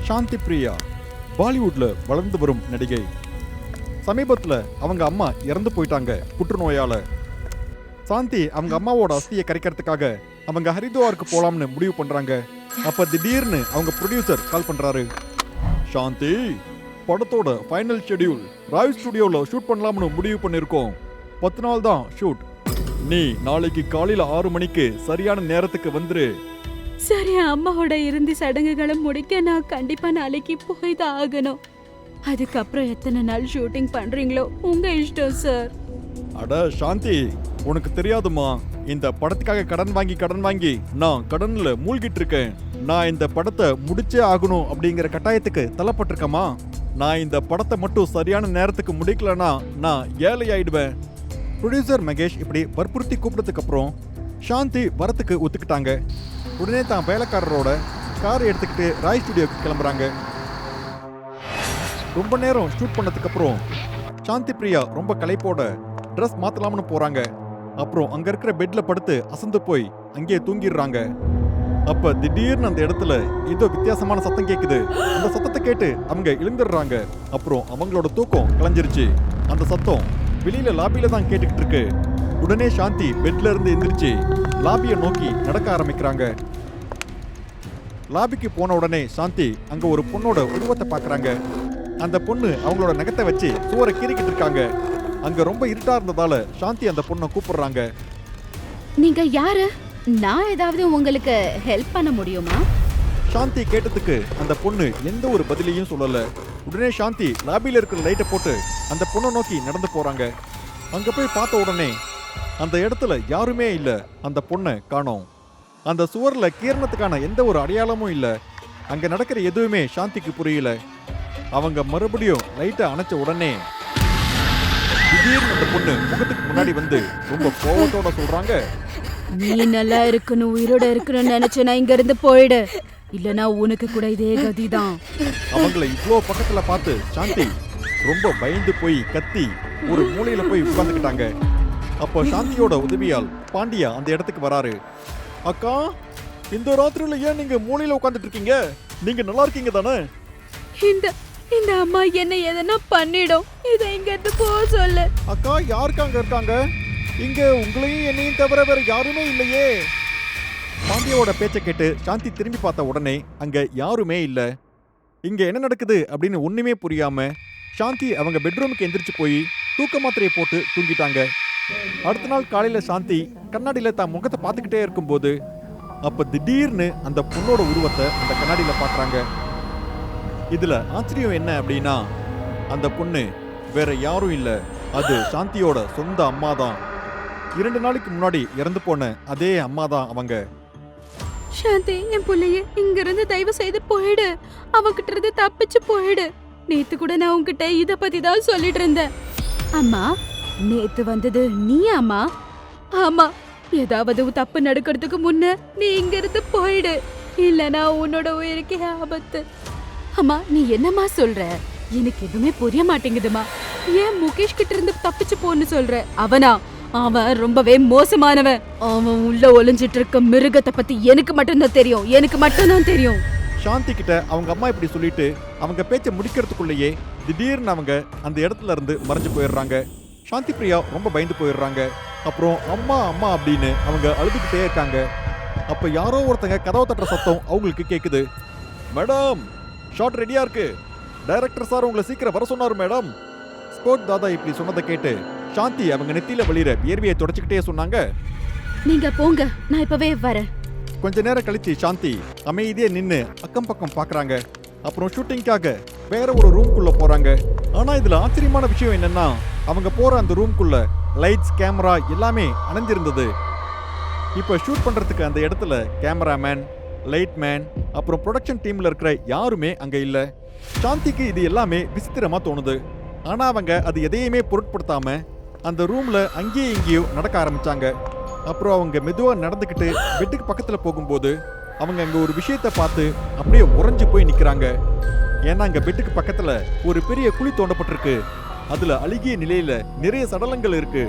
சாந்தி பிரியா பாலிவுட்ல வளர்ந்து வரும் நடிகை. சமீபத்துல அவங்க அம்மா இறந்து போயிட்டாங்க புற்றுநோயால. சாந்தி அவங்க அம்மாவோட அஸ்தியை கரைக்கிறதுக்காக அவங்க ஹரித்வாருக்கு போலாம்னு முடிவு பண்றாங்க. அப்ப திடீர்னு அவங்க ப்ரொடியூசர் கால் பண்றாரு. சாந்தி, படத்தோட ஃபைனல் ஷெட்யூல் ராய் ஸ்டுடியோல ஷூட் பண்ணலாம்னு முடிவு பண்ணிருக்கோம். 10 நாள் தான் ஷூட். நீ நாளைக்கு காலையில 6 மணிக்கு சரியான நேரத்துக்கு வந்துரு. சரி, அம்மாவோட இறுதி சடங்குகளை முடிக்க நான் கண்டிப்பா நாளைக்கு போய் தான் ஆகணும். அதுக்கப்புறம் எத்தனை நாள் ஷூட்டிங் பண்றீங்களோ உங்க இஷ்டம் சார். அட சாந்தி, உனக்கு தெரியாதுமா, இந்த படத்துக்காக கடன் வாங்கி நான் கடன்ல மூழ்கிட்டு இருக்கேன். நான் இந்த படத்தை முடிச்சே ஆகணும் அப்படிங்கிற கட்டாயத்துக்கு தள்ளப்பட்டிருக்கேமா. நான் இந்த படத்தை மட்டும் சரியான நேரத்துக்கு முடிக்கலனா நான் ஏழை ஆயிடுவேன். ப்ரொடியூசர் மகேஷ் இப்படி வற்புறுத்தி கூப்பிட்டதுக்கு அப்புறம் சாந்தி வரத்துக்கு ஒத்துக்கிட்டாங்க. உடனே தான் வேலைக்காரரோட கார் எடுத்துக்கிட்டு ராய் ஸ்டுடியோக்கு கிளம்புறாங்க. ரொம்ப நேரம் ஷூட் பண்ணதுக்கு அப்புறம் சாந்தி பிரியா ரொம்ப களைப்போட ட்ரெஸ் மாத்தலாம்னு போறாங்க. அப்புறம் அங்க இருக்கிற பெட்ல படுத்து அசந்து போய் அங்கேயே தூங்கிடுறாங்க. அப்ப திடீர்னு அந்த இடத்துல ஏதோ வித்தியாசமான சத்தம் கேக்குது. அந்த சத்தத்தை கேட்டு அவங்க எழுந்துடுறாங்க. அப்புறம் அவங்களோட தூக்கம் கலைஞ்சிருச்சு. அந்த சத்தம் வெளியில லாபியில தான் கேட்டுக்கிட்டு இருக்கு. உடனே சாந்தி பெட்ல இருந்து எந்திரிச்சு லாபியை நோக்கி நடக்க ஆரம்பிக்கிறாங்க. லாபிக்கு போன உடனே சாந்தி அங்க ஒரு பொண்ணோட உருவத்தை பாக்குறாங்க. அந்த பொண்ணு அவங்களோட நகத்தை வச்சு சுவரை கீறிக்கிட்டு இருக்காங்க. அங்க ரொம்ப இருட்டா இருந்ததால சாந்தி அந்த பொண்ணை கூப்பிடுறாங்க. நீங்க யாரு? நான் ஏதாவது உங்களுக்கு ஹெல்ப் பண்ண முடியுமா? சாந்தி கேட்டதுக்கு அந்த பொண்ணு எந்த ஒரு பதிலையும் சொல்லல. உடனே சாந்தி லாபியில இருக்கிற லைட்டை போட்டு அந்த பொண்ணை நோக்கி நடந்து போறாங்க. அங்க போய் பார்த்த உடனே அந்த இடத்துல யாருமே இல்ல. அந்த பொண்ணை காணோம். அந்த சுவர்ல கீரணத்துக்கான எந்த ஒரு அடையாளமும் இல்ல. அங்க நடக்கிற எதுவுமே சாந்திக்கு புரியல. அவங்க மறுபடியும் லைட்டை அணைச்ச உடனே திடீர்னு அந்த பொண்ணு முகத்துக்கு முன்னாடி வந்து ரொம்ப கோவத்தோட சொல்றாங்க. நீ நல்லா இருக்கணும், உயிரோட இருக்கணும்னு நினைச்சேனா இங்க இருந்து போயிடு, இல்லனா உனக்கு கூட இதே கதிதான். அவங்கள இவ்வளோ பக்கத்துல பார்த்து சாந்தி ரொம்ப பயந்து போய் கத்தி ஒரு மூலையில போய் உட்கார்ந்துக்கிட்டாங்க. அப்போ சாந்தியோட உதவியால் பாண்டியா அந்த இடத்துக்கு வராரு. அக்கா, இந்த ராத்திரியில ஏன் நீங்க மூலையில உட்கார்ந்துட்டு இருக்கீங்க? நீங்க நல்லா இருக்கீங்க தானே? இந்த அம்மா என்ன எதனா பண்ணிடும், இதை இங்க இருந்து போ சொல்லு. அக்கா, யாருக்கு அங்க இருக்காங்க? இங்க உங்களையும் என்னையும் தவிர வேற யாருமே இல்லையே. பாண்டியாவோட பேச்சை கேட்டு சாந்தி திரும்பி பார்த்த உடனே அங்க யாருமே இல்ல. இங்க என்ன நடக்குது அப்படின்னு ஒண்ணுமே புரியாம சாந்தி அவங்க பெட்ரூமுக்கு எந்திரிச்சு போய் தூக்க மாத்திரையை போட்டு தூங்கிட்டாங்க. அடுத்த நாள் காலையில சாந்தி கண்ணாடியில தான் முகத்தை பார்த்துக்கிட்டே இருக்கும்போது அப்ப திடீர்னு அந்த பொண்ணோட உருவத்தை அந்த கண்ணாடியில பாக்குறாங்க. இதுல ஆச்சரியம் என்ன அப்படின்னா, அந்த பொண்ணு வேற யாரும் இல்ல, அது சாந்தியோட சொந்த அம்மா தான். 2 நாளைக்கு முன்னாடி இறந்து போன அதே அம்மா தான் அவங்க. சாந்தி, என் பிள்ளைய இங்க இருந்து தயவு செய்து போயிடு, அவகிட்ட இருந்து தப்பிச்சு போயிடு. நேத்து கூட நான் உன்கிட்ட இத பத்தி தான் சொல்லிட்டு இருந்தேன். அம்மா, நேத்து வந்தது நீ அம்மா? ஆமா. ஏதாவது தப்பு நடக்கிறதுக்கு முன்ன நீ இங்க இருந்து போயிடு, இல்லனா உன்னோட உயிருக்கே ஆபத்து. அம்மா, நீ என்னம்மா சொல்ற? எனக்கு எதுவுமே புரிய மாட்டேங்குதுமா. ஏன் முகேஷ் கிட்ட இருந்து தப்பிச்சு போன்னு சொல்ற? அவன் ரொம்பவே மோசமானவன். அவன் உள்ள ஒளிஞ்சிட்டு இருக்க மிருகத்தை பத்தி எனக்கு மட்டும்தான் தெரியும். சாந்தி கிட்ட அவங்க அம்மா இப்படி சொல்லிட்டு அவங்க பேச்ச முடிக்கிறதுக்குள்ளேயே திடீர்னு அவங்க அந்த இடத்துல இருந்து மறைஞ்சு போயிடுறாங்க. சாந்தி பிரியா ரொம்ப பயந்து போயிடுறாங்க. அப்புறம் அம்மா அம்மா அப்படின்னு அவங்க அழுதுகிட்டே இருக்காங்க. அப்ப யாரோ ஒருத்தங்க கதவை தட்டுற சத்தம் அவங்களுக்கு கேக்குது. மேடம், ஷாட் ரெடியா இருக்கு. டைரக்டர் சார் உங்களை சீக்கிரம் வர சொன்னாரு மேடம். ஸ்போர்ட் தாதா இப்படி சொன்னதை கேட்டு சாந்தி அவங்க நெத்தியில வலிற வியர்வையை தொடச்சுக்கிட்டே சொன்னாங்க. நீங்க போங்க, நான் இப்பவே வரேன். கொஞ்ச நேரம் கழிச்சு சாந்தி அமைதியே நின்னு அக்கம் பக்கம் பாக்குறாங்க. அப்புறம் ஷூட்டிங்காக வேற ஒரு ரூம்குள்ள போறாங்க. ஆனா இதுல ஆச்சரியமான விஷயம் என்னன்னா, அவங்க போற அந்த ரூம்குள்ள லைட்ஸ், கேமரா எல்லாமே அணைஞ்சிருந்தது. இப்ப ஷூட் பண்றதுக்கு அந்த இடத்துல கேமராமேன், லைட்மேன், அப்புறம் ப்ரொடக்ஷன் டீம்ல இருக்கிற யாருமே அங்க இல்ல. சாந்திக்கு இது எல்லாமே விசித்திரமா தோணுது. ஆனா அவங்க அது எதையுமே பொருட்படுத்தாம அந்த ரூம்ல அங்கேயும் இங்கேயும் நடக்க ஆரம்பிச்சாங்க. அப்புறம் அவங்க மெதுவா நடந்துக்கிட்டு பெட்டுக்கு பக்கத்துல போகும்போது அவங்க அங்க ஒரு விஷயத்த பார்த்து அப்படியே உறைஞ்சு போய் நிக்கிறாங்க. ஏன்னா அங்க பெட்டுக்கு பக்கத்துல ஒரு பெரிய குழி தோண்டப்பட்டிருக்கு. அதுல அழுகிய நிலையில நிறைய சடலங்கள் இருக்கு.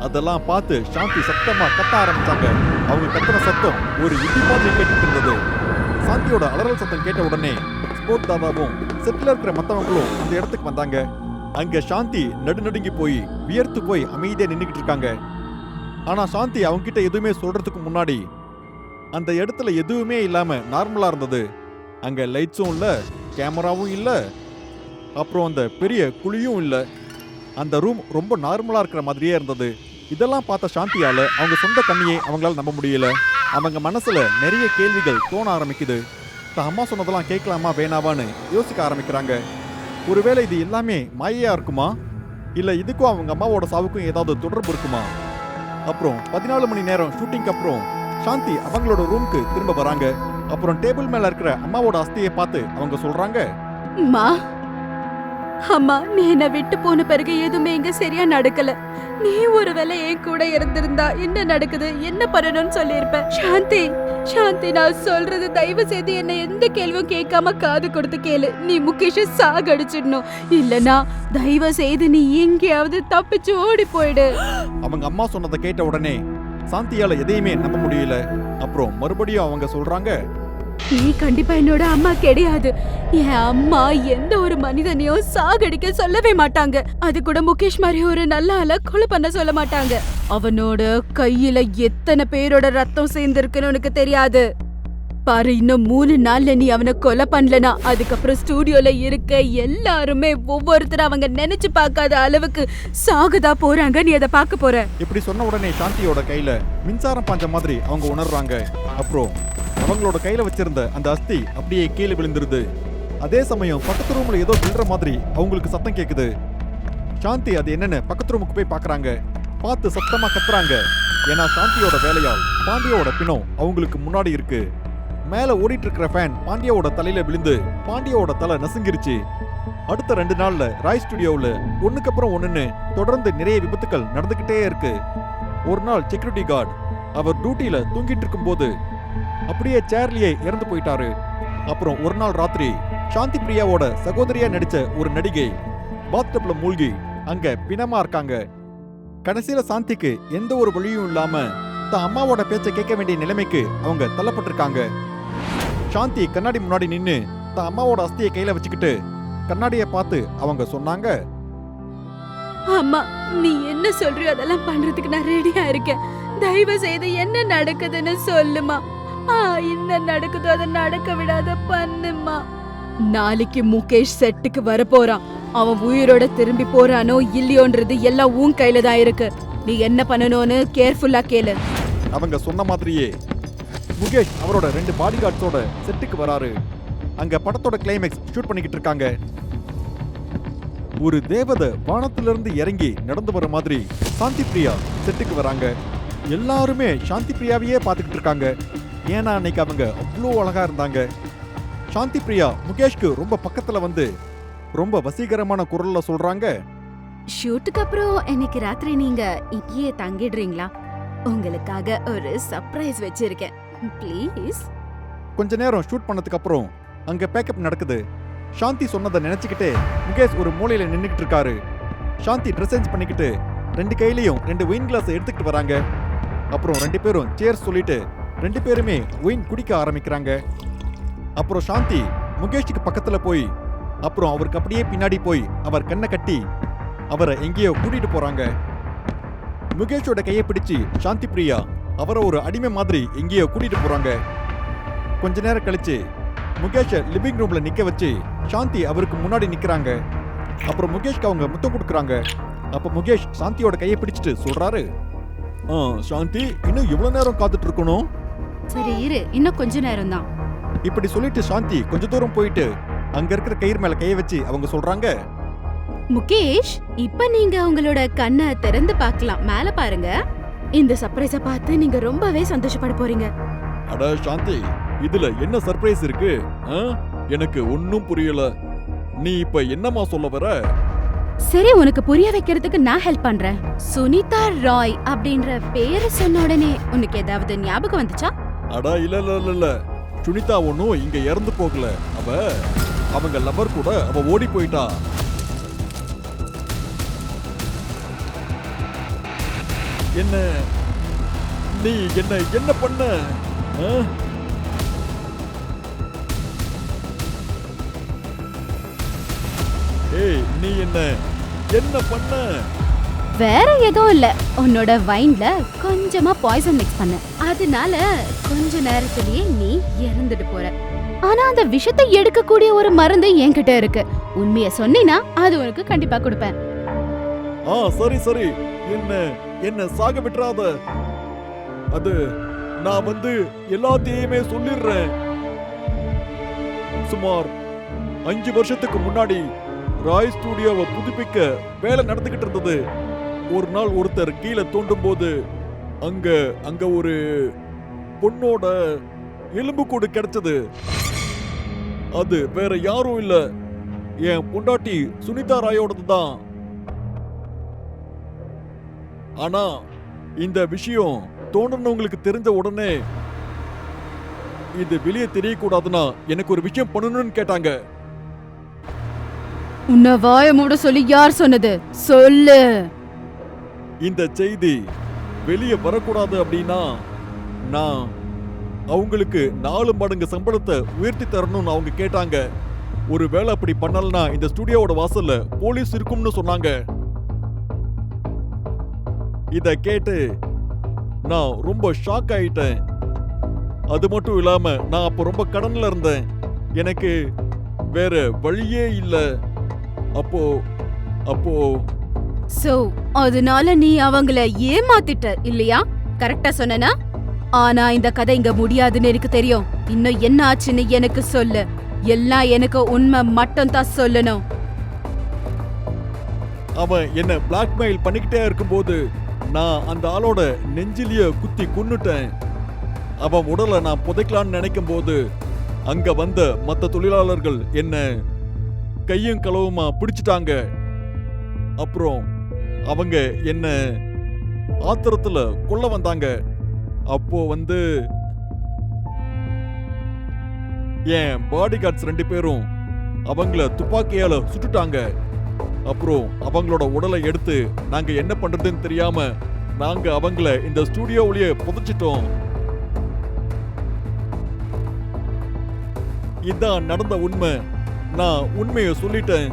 அதெல்லாம் பார்த்து சாந்தி சத்தமா கத்த ஆரம்பிச்சாங்க. அவங்க கத்துற சத்தம் ஒரு இடி மாதிரி கேட்டுட்டு இருந்தது. சாந்தியோட அலறல் சத்தம் கேட்ட உடனே போர்ட் தாதாவும் செட்டில் இருக்கிற மத்தவங்களும் அந்த இடத்துக்கு வந்தாங்க. அங்க சாந்தி நடுநடுங்கி போய் வியர்த்து போய் அமைதியா நின்னுக்கிட்டு இருக்காங்க. ஆனா சாந்தி அவங்க கிட்ட எதுவுமே சொல்றதுக்கு முன்னாடி அந்த இடத்துல எதுவுமே இல்லாம நார்மலா இருந்தது. அங்க லைட்ஸும் இல்ல, கேமராவும் இல்ல, அப்புறம் அந்த பெரிய குழியும் இல்ல. அந்த ரூம் ரொம்ப நார்மலா இருக்கிற மாதிரியே இருந்தது. இதெல்லாம் பார்த்த சாந்தியால அவங்க சொந்த கண்ணியே அவங்களால நம்ப முடியல. அவங்க மனசுல நிறைய கேள்விகள் தோண ஆரம்பிக்குது. தான் அம்மா சொன்னதெல்லாம் கேட்கலாமா வேணாவான்னு யோசிக்க ஆரம்பிக்கிறாங்க. ஒருவேளை இது எல்லாமே மாயையா இருக்குமா, இல்ல இதுக்கும் அவங்க அம்மாவோட சாவுக்கும் ஏதாவது தொடர்பு இருக்குமா? அப்புறம் 14 மணி நேரம் ஷூட்டிங்க்கு அப்புறம் சாந்தி அவங்களோட ரூமுக்கு திரும்ப வராங்க. அப்புறம் டேபிள் மேல இருக்கிற அம்மாவோட அஸ்தியை பார்த்து அவங்க சொல்றாங்க, அம்மா, அம்மா, நீ என்ன விட்டு போன பிறகு எதுவுமே இங்க சரியா நடக்கல. நீ ஒருவேளை என் கூட இருந்திருந்தா என்ன நடக்குது, என்ன பண்ணணும்னு சொல்லியிருப்ப. சாந்தி, சாந்தி, நான் சொல்றது தயவு செய்து என்ன எந்த கேள்வியும் கேட்காம காது கொடுத்து கேளு. நீ முகேஷ சாகடிச்சிடணும், இல்லனா தயவு செய்து நீ எங்கேயாவது தப்பிச்சு ஓடி போயிடு. அவங்க அம்மா சொன்னதை கேட்ட உடனே சாந்தியால எதையுமே நம்ப முடியல. அப்புறம் மறுபடியும் அவங்க சொல்றாங்க, நீ கண்டிப்பா என்னோட அம்மா கிடையாது. என் அம்மா எந்த ஒரு மனிதனையும் சாகடிக்க சொல்லவே மாட்டாங்க. அது கூட முகேஷ் மாதிரி ஒரு நல்ல ஆள கொலை பண்ண சொல்ல மாட்டாங்க. அவனோட கையில எத்தனை பேரோட ரத்தம் சேர்ந்திருக்குன்னு உனக்கு தெரியாது. பாரு, இன்னும் 3 நாள்ல நீ அவனை கொலை பண்ணலனா அதுக்கப்புறம் ஸ்டூடியோல இருக்க எல்லாருமே ஒவ்வொருத்தரும் அவங்க நினைச்சு பார்க்காத அளவுக்கு சாகதா போறாங்க. நீ அதை பார்க்க போற. இப்படி சொன்ன உடனே சாந்தியோட கையில மின்சாரம் பாஞ்ச மாதிரி அவங்க உணர்றாங்க. அப்புறம் அவங்களோட கையில வச்சிருந்த அந்த அஸ்தி அப்படியே கீழே விழுந்துருது. அதே சமயம் பக்கத்து ரூம்ல ஏதோ விழுற மாதிரி அவங்களுக்கு சத்தம் கேக்குது. சாந்தி அது என்னன்னு பக்கத்து ரூமுக்கு போய் பாக்குறாங்க. பார்த்து சத்தமா கத்துறாங்க. ஏன்னா சாந்தியோட வேலையால் பாண்டியோட பிணம் அவங்களுக்கு முன்னாடி இருக்கு. மேல ஓடிட்டு இருக்கிற ஃபேன் பாண்டியோட தலையில விழுந்து பாண்டியோட தலை நசுங்கிருச்சு. அடுத்த 2 நாள்ல ராய் ஸ்டுடியோவில் ஒண்ணுக்கு அப்புறம் ஒண்ணுன்னு தொடர்ந்து நிறைய விபத்துக்கள் நடந்துகிட்டே இருக்கு. ஒரு நாள் செக்யூரிட்டி கார்டு அவர் டியூட்டியில தூங்கிட்டு இருக்கும் போது அப்படியே சேர்லியே இறந்து போயிட்டாரு. அப்புறம் ஒரு நாள் ராத்திரி சாந்தி பிரியாவோட சகோதரியா நடிச்ச ஒரு நடிகை பாத்டப்ல மூழ்கி அங்க பிணமா இருக்காங்க. கடைசியில சாந்திக்கு எந்த ஒரு வழியும் இல்லாம தான் அம்மாவோட பேச்சை கேட்க வேண்டிய நிலைமைக்கு அவங்க தள்ளப்பட்டிருக்காங்க. சாந்தி கண்ணாடி முன்னாடி நின்னு தான் அம்மாவோட அஸ்தியை கையில வச்சுக்கிட்டு கண்ணாடியை பார்த்து அவங்க சொன்னாங்க, அம்மா, நீ என்ன சொல்றியோ அதெல்லாம் பண்றதுக்கு நான் ரெடியா இருக்கேன். தயவு செய்து என்ன நடக்குதுன்னு சொல்லுமா. என்ன நடக்குதோ அதை நடக்க விடாத பண்ணுமா. நாளைக்கு முகேஷ் செட்டுக்கு வர போறான். அவன் உயிரோட திரும்பி போறானோ இல்லையோன்றது எல்லாம் உன் கையில தான் இருக்கு. நீ என்ன பண்ணணும்னு கேர்ஃபுல்லா கேளு. அவங்க சொன்ன மாதிரியே முகேஷ் அவரோட 2 பாடி கார்ட்ஸோட செட்டுக்கு வராரு. அங்க படத்தோட கிளைமேக்ஸ் ஷூட் பண்ணிக்கிட்டு இருக்காங்க. ஒரு தேவதை வானத்திலிருந்து இறங்கி நடந்து வர மாதிரி சாந்தி பிரியா செட்டுக்கு வராங்க. எல்லாருமே சாந்தி பிரியாவையே பார்த்துக்கிட்டு இருக்காங்க. ஏன்னா அன்னைக்கு அவங்க அவ்வளோ அழகா இருந்தாங்க. சாந்தி பிரியா முகேஷ்க்கு ரொம்ப பக்கத்துல வந்து ரொம்ப வசீகரமான குரல்ல சொல்றாங்க, ஷூட்டுக்கு அப்புறம் இன்னைக்கு ராத்திரி நீங்க இங்கேயே தங்கிடுறீங்களா? உங்களுக்காக ஒரு சர்ப்ரைஸ் வச்சிருக்கேன், ப்ளீஸ். கொஞ்ச நேரம் ஷூட் பண்ணதுக்கு அப்புறம் அங்க பேக்கப் நடக்குது. சாந்தி சொன்னதை நினைச்சுக்கிட்டே முகேஷ் ஒரு மூலையில நின்னுக்கிட்டு இருக்காரு. சாந்தி ட்ரெஸ் சேஞ்ச் பண்ணிக்கிட்டு 2 கையிலையும் 2 ஒயின் கிளாஸ் எடுத்துக்கிட்டு வராங்க. அப்புறம் 2 பேரும் சேர்ஸ் சொல்லிட்டு 2 பேருமே ஒயின் குடிக்க ஆரம்பிக்கிறாங்க. அப்புறம் சாந்தி முகேஷுக்கு பக்கத்துல போய் அப்புறம் அவருக்கு அப்படியே பின்னாடி போய் அவர் கண்ணை கட்டி அவரை எங்கேயோ கூட்டிட்டு போறாங்க. முகேஷோட கையை பிடிச்சு சாந்தி பிரியா அவரை ஒரு அடிமை மாதிரி எங்கேயோ கூட்டிட்டு போறாங்க. கொஞ்ச நேரம் கழிச்சு முகேஷை லிவிங் ரூம்ல நிக்க வச்சு சாந்தி அவருக்கு முன்னாடி நிக்கிறாங்க. அப்புறம் முகேஷ்க்கு அவங்க முத்தம் கொடுக்குறாங்க. அப்ப முகேஷ் சாந்தியோட கையை பிடிச்சிட்டு சொல்றாரு, சாந்தி, இன்னும் எவ்வளவு நேரம் காத்துட்டு இருக்கணும்? சரி இரு, இன்னும் கொஞ்ச நேரம் தான். இப்படி சொல்லிட்டு சாந்தி கொஞ்ச தூரம் போயிட்டு அங்க இருக்கிற கயிறு மேல கையை வச்சு அவங்க சொல்றாங்க, முகேஷ், இப்ப நீங்க உங்களோட கண்ணை திறந்து பார்க்கலாம். மேல பாருங்க. இந்த சர்ப்ரைஸ பார்த்து நீங்க ரொம்பவே சந்தோஷப்பட போறீங்க. அட சாந்தி, இதுல என்ன சர்ப்ரைஸ் இருக்கு? எனக்கு ஒன்னும் புரியல. நீ இப்ப என்னமா சொல்ல வர? சரி, உனக்கு புரிய வைக்கிறதுக்கு நான் ஹெல்ப் பண்றேன். சுனிதா ராய் அப்படின்ற பேரை சொன்ன உடனே உனக்கு ஏதாவது ஞாபகம் வந்துச்சா? அட இல்ல, சுனிதா ஒன்னும் இங்க இறந்து போகல. அவங்க லவர் கூட அவ ஓடி போயிட்டா. என்ன நீ என்ன பண்ண? ஏய் நீ என்ன என்ன பண்ண? வேற எதுவும் இல்ல, உன்னோட வைன்ல கொஞ்சமா பாய்சன் மிக்ஸ் பண்ண, அதனால கொஞ்ச நேரத்திலேயே நீ இறந்துட்டு போற. ஆனா அந்த விஷத்தை எடுக்கக்கூடிய ஒரு மருந்து என்கிட்ட இருக்கு. உண்மைய சொன்னீனா அது உனக்கு கண்டிப்பா கொடுப்பேன். சரி சரி, என்ன என்ன சாக விட்டுறாத. அது நான் எல்லாத்தையுமே சொல்லிடுறேன். சுமார் 5 வருஷத்துக்கு முன்னாடி ராய் ஸ்டுடியோவை புதுப்பிக்க வேலை நடந்துகிட்டு இருந்தது. ஒரு நாள் ஒருத்தர் கீழே தோண்டும் போது அங்க அங்க ஒரு பொண்ணோட எலும்புக்கூடு கிடைச்சது. அது வேற யாரும் இல்ல, என் பொண்டாட்டி சுனிதா ராயோடது தான். ஆனா இந்த விஷயம் தோன்றவங்களுக்கு தெரிஞ்ச உடனே இது வெளியே தெரியக்கூடாதுன்னா எனக்கு ஒரு விஷயம் பண்ணணும்னு கேட்டாங்க. உன்னை வாய மூட சொல்லி யார் சொன்னது? சொல்லு. இந்த செய்தி வெளியே வரக்கூடாது அப்படின்னா நான் அவங்களுக்கு 4 மடங்கு சம்பளத்தை உயர்த்தி தரணும்னு அவங்க கேட்டாங்க. ஒருவேளை அப்படி பண்ணலனா இந்த ஸ்டுடியோவோட வாசல்ல போலீஸ் இருக்கும்னு சொன்னாங்க. இத கேட்டு நான் ரொம்ப ஷாக் ஆயிட்டேன். அது மட்டும் இல்லாம நான் அப்ப ரொம்ப கடன்ல இருந்தேன். எனக்கு வேற வழியே இல்ல. அப்போ அப்போ சோ அதனால நீ அவங்கள ஏமாத்திட்ட இல்லையா? கரெக்டா சொன்னனா? ஆனா இந்த கதை இங்க முடியாதுன்னு எனக்கு தெரியும். இன்னும் என்ன ஆச்சுன்னு எனக்கு சொல்லு. எல்லாம் எனக்கு உண்மை மட்டும் தான் சொல்லணும். அவன் என்ன பிளாக்மெயில் பண்ணிக்கிட்டே இருக்கும்போது நான் அந்த ஆளோட நெஞ்சிலிய குத்தி கொன்னுட்டேன். அவன் உடலை நான் புதைக்கலான்னு நினைக்கும் போது அங்க வந்த மத்த தொழிலாளர்கள் என்ன கையும் களவுமா பிடிச்சிட்டாங்க. அப்புறம் அவங்க என்ன ஆத்திரத்துல கொல்ல வந்தாங்க. அப்போ என் பாடி கார்ட்ஸ் 2 பேரும் அவங்கள துப்பாக்கியால சுட்டுட்டாங்க. அப்புறம் அவங்களோட உடலை எடுத்து நாங்க என்ன பண்றதுன்னு தெரியாம நாங்க அவங்கள இந்த ஸ்டுடியோவிலேயே புதைச்சிட்டோம். இதான் நடந்த உண்மை. நான் உண்மையை சொல்லிட்டேன்.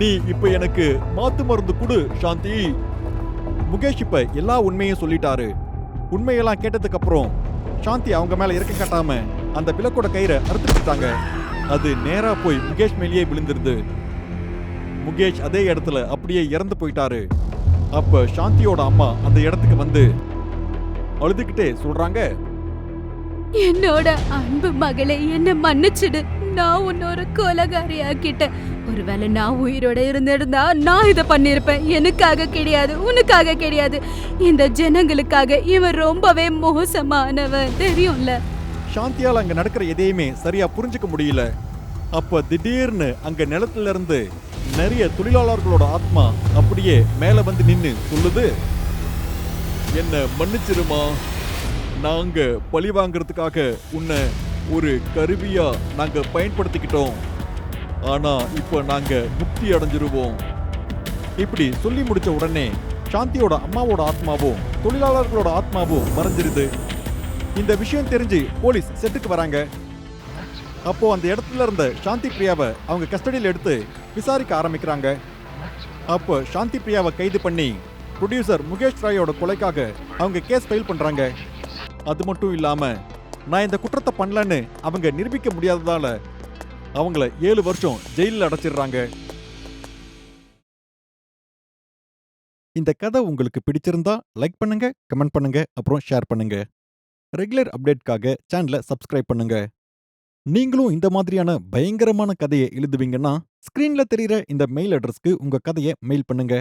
நீ இப்ப எனக்கு மாத்து மருந்து கொடு சாந்தி. முகேஷ் இப்ப எல்லா உண்மையும் சொல்லிட்டாரு. உண்மையெல்லாம் கேட்டதுக்கு அப்புறம் சாந்தி அவங்க மேல இறக்க காட்டாம அந்த விளக்கோட கயிறை அறுத்துட்டாங்க. அது நேரா போய் முகேஷ் மேலேயே விழுந்துருது. முகேஷ் அதே இடத்துல அப்படியே இறந்து போயிட்டாரு. அப்ப சாந்தியோட அம்மா அந்த இடத்துக்கு அழுதுகிட்டே சொல்றாங்க, என்னோட அன்பு மகளே, என்ன மன்னிச்சிடு. நான் உன்னொரு கொலகாரி ஆக்கிட்டேன். ஒருவேளை நான் உயிரோட இருந்திருந்தா நான் இதை பண்ணிருப்பேன். எனக்காக கிடையாது, உனக்காக கிடையாது, இந்த ஜனங்களுக்காக. இவன் ரொம்பவே மோசமானவன், தெரியும்ல. சாந்தியால அங்க நடக்கிற எதையுமே சரியா புரிஞ்சுக்க முடியல. அப்ப திடீர்னு அங்க நிலத்துல இருந்து நிறைய தொழிலாளர்களோட ஆத்மா அப்படியே மேல நின்னு சொல்லுது, என்ன மன்னிச்சிருமா. நாங்க பழி வாங்கறதுக்காக உன்னை ஒரு கருவியா நாங்க பயன்படுத்திக்கிட்டோம். ஆனா இப்ப நாங்க முக்தி அடைஞ்சிருவோம். இப்படி சொல்லி முடிச்ச உடனே சாந்தியோட அம்மாவோட ஆத்மாவும் தொழிலாளர்களோட ஆத்மாவும் மறைஞ்சிருது. இந்த விஷயம் தெரிஞ்சு போலீஸ் செட்டுக்கு வராங்க. அப்போ அந்த இடத்துல இருந்த சாந்தி பிரியாவை அவங்க கஸ்டடியில் எடுத்து விசாரிக்க ஆரம்பிக்கிறாங்க. அப்போ சாந்தி பிரியாவை கைது பண்ணி ப்ரொடியூசர் முகேஷ் ராயோட கொலைக்காக அவங்க கேஸ் ஃபைல் பண்றாங்க. அது மட்டும் இல்லாம நான் இந்த குற்றத்தை பண்ணலன்னு அவங்க நிரூபிக்க முடியாததால அவங்கள 7 வருஷம் ஜெயிலில் அடைச்சிடுறாங்க. இந்த கதை உங்களுக்கு பிடிச்சிருந்தா லைக் பண்ணுங்க, கமெண்ட் பண்ணுங்க, அப்புறம் ஷேர் பண்ணுங்க. ரெகுலர் அப்டேட்காக சேனலை சப்ஸ்கிரைப் பண்ணுங்க. நீங்களும் இந்த மாதிரியான பயங்கரமான கதையை எழுதுவீங்கன்னா ஸ்கிரீன்ல தெரியுற இந்த மெயில் அட்ரஸ்க்கு உங்க கதையை மெயில் பண்ணுங்க.